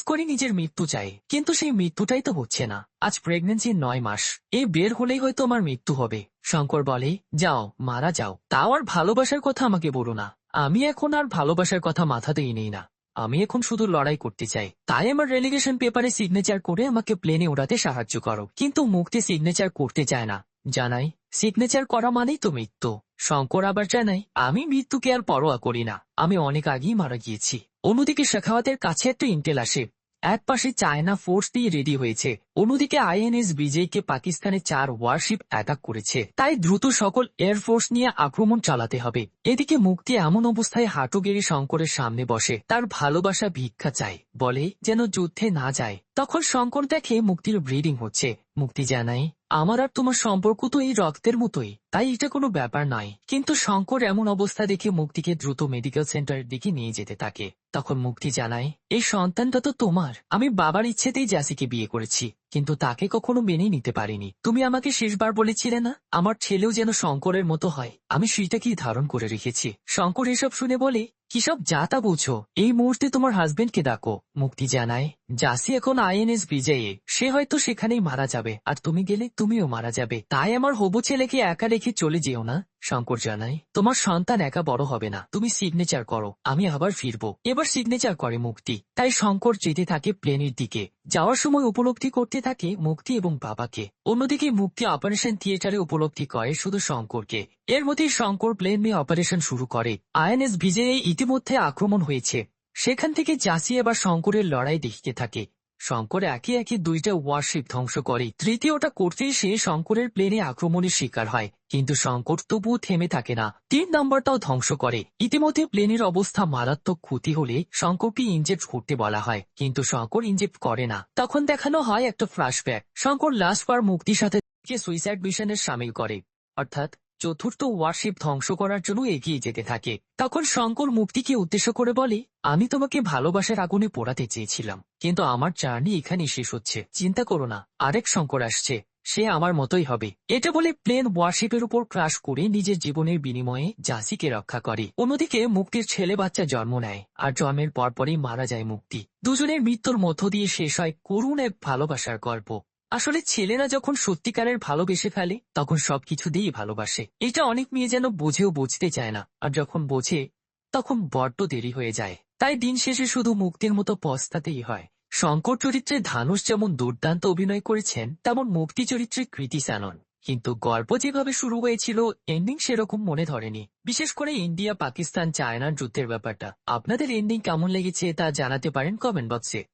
করে নিজের মৃত্যু চাই, কিন্তু সেই মৃত্যুটাই তো হচ্ছে না। আজ প্রেগনেন্সির 9 মাস, এই বের হলেই হয়তো আমার মৃত্যু হবে। শঙ্কর বলে, যাও মারা যাও, তাও আর ভালোবাসার কথা আমাকে বলো না। আমি এখন আর ভালোবাসার কথা মাথাতেই নেই না, আমি এখন শুধু লড়াই করতে চাই। তাই আমার রেলিগেশন পেপারে সিগনেচার করে আমাকে প্লেনে ওড়াতে সাহায্য করো। কিন্তু মুক্তি সিগনেচার করতে চায় না, জানাই সিগনেচার করা মানেই তো মৃত্যু। শঙ্কর আবার জানাই, আমি মৃত্যুকে আর পরোয়া করি না, আমি অনেক আগেই মারা গিয়েছি। অন্যদিকে শেখাওয়াতের কাছে একটা ইন্টেল আসে। এক পাশে চায়না ফোর্স দিয়ে রেডি হয়েছে, অন্যদিকে আইএনএস বিজয়কে পাকিস্তানে 4 ওয়ারশিপ অ্যাটাক করেছে, তাই দ্রুত সকল এয়ারফোর্স নিয়ে আক্রমণ চালাতে হবে। এদিকে মুক্তি এমন অবস্থায় হাঁটু গেড়ে শঙ্করের সামনে বসে, তার ভালোবাসা ভিক্ষা চায়, বলে যেন যুদ্ধে না যায়। তখন শঙ্কর দেখে মুক্তির ব্লিডিং হচ্ছে। মুক্তি জানায়, আমার আর তোমার সম্পর্ক তো এই রক্তের মতোই, তাই এটা কোনো ব্যাপার নয়। কিন্তু শঙ্কর এমন অবস্থা দেখে মুক্তিকে দ্রুত মেডিকেল সেন্টারের দিকে নিয়ে যেতে থাকে। তখন মুক্তি জানায়, এই সন্তানটা তো তোমার। আমি বাবার ইচ্ছেতেই জাসিকে বিয়ে করেছি, কিন্তু তাকে কখনো মেনে নিতে পারিনি। তুমি আমাকে শেষবার বলেছিলে না আমার ছেলেও যেন শঙ্করের মতো হয়, আমি সেটাকেই ধারণ করে রেখেছি। শঙ্কর এসব শুনে বলে, কিসব যা তা বলছো, এই মুহূর্তে তোমার হাজবেন্ডকে ডাকো। মুক্তি জানায়, জাসি এখন আইএনএস বিজয়ে, সে হয়তো সেখানেই মারা যাবে, আর তুমি গেলে তুমিও মারা যাবে, তাই আমার হবু ছেলেকে একা রেখে চলে যেও না। শঙ্কর জানায়, তোমার সন্তান একা বড় হবে না, তুমি সিগনেচার করো, আমি আবার ফিরবো। এবার সিগনেচার করে মুক্তি। তাই শঙ্কর যেতে থাকে প্লেনের দিকে। যাওয়ার সময় উপলব্ধি করতে থাকে মুক্তি এবং বাবাকে। অন্যদিকে মুক্তি অপারেশন থিয়েটারে উপলব্ধি করে শুধু শঙ্করকে। এর মধ্যে শঙ্কর প্লেন নিয়ে অপারেশন শুরু করে। আইএনএস বিজয়ে ইতিমধ্যে আক্রমণ হয়েছে, সেখান থেকে জাসি এবার শঙ্করের লড়াই দেখতে থাকে। শঙ্কর একে একে 2টা ওয়ারশিপ ধ্বংস করে, তৃতীয়টা করতে এসে শঙ্করের প্লেনে আক্রমণের শিকার হয়, কিন্তু শঙ্কর তবুও থেমে থাকে না, 3 নম্বরটাও ধ্বংস করে। ইতিমধ্যে প্লেনের অবস্থা মারাত্মক ক্ষতি হলে শঙ্করকে ইনজেক্ট করতে বলা হয়, কিন্তু শঙ্কর ইনজেক্ট করে না। তখন দেখানো হয় একটা ফ্ল্যাশব্যাক। শঙ্কর লাস্টবার মুক্তির সাথে সুইসাইড মিশনের সামিল করে, অর্থাৎ চতুর্থ ওয়ারশিপ ধ্বংস করার জন্য এগিয়ে যেতে থাকে। তখন শঙ্কর মুক্তিকে উদ্দেশ্য করে বলে, আমি তোমাকে ভালোবাসার আগুনে পোড়াতে চেয়েছিলাম, কিন্তু আমার জার্নি এখানেই শেষ হচ্ছে। চিন্তা করো না, আরেক শঙ্কর আসছে, সে আমার মতোই হবে। এটা বলে প্লেন ওয়ারশিপের উপর ক্রাশ করে নিজের জীবনের বিনিময়ে জাসিকে রক্ষা করে। অন্যদিকে মুক্তির ছেলে বাচ্চা জন্ম নেয়, আর জন্মের পরপরই মারা যায় মুক্তি। দুজনের মৃত্যুর মধ্য দিয়ে শেষ হয় করুণ এক ভালোবাসার গল্প। আসলে ছেলেরা যখন সত্যিকারের ভালোবেসে ফেলে তখন সবকিছু দিয়েই ভালোবাসে। এটা অনেক মেয়ে যেন বুঝেও বুঝতে চায় না, আর যখন বোঝে তখন বড্ড দেরি হয়ে যায়। তাই দিন শেষে শুধু মুক্তির মতো পস্তাতেই হয়। শঙ্কর চরিত্রে ধানুষ যেমন দুর্দান্ত অভিনয় করেছেন, তেমন মুক্তি চরিত্রে কৃতি স্যানন। কিন্তু গল্প যেভাবে শুরু হয়েছিল, এন্ডিং সেরকম মনে ধরেনি। বিশেষ করে ইন্ডিয়া পাকিস্তান চায়নার যুদ্ধের ব্যাপারটা। আপনাদের এন্ডিং কেমন লেগেছে তা জানাতে পারেন কমেন্ট বক্সে।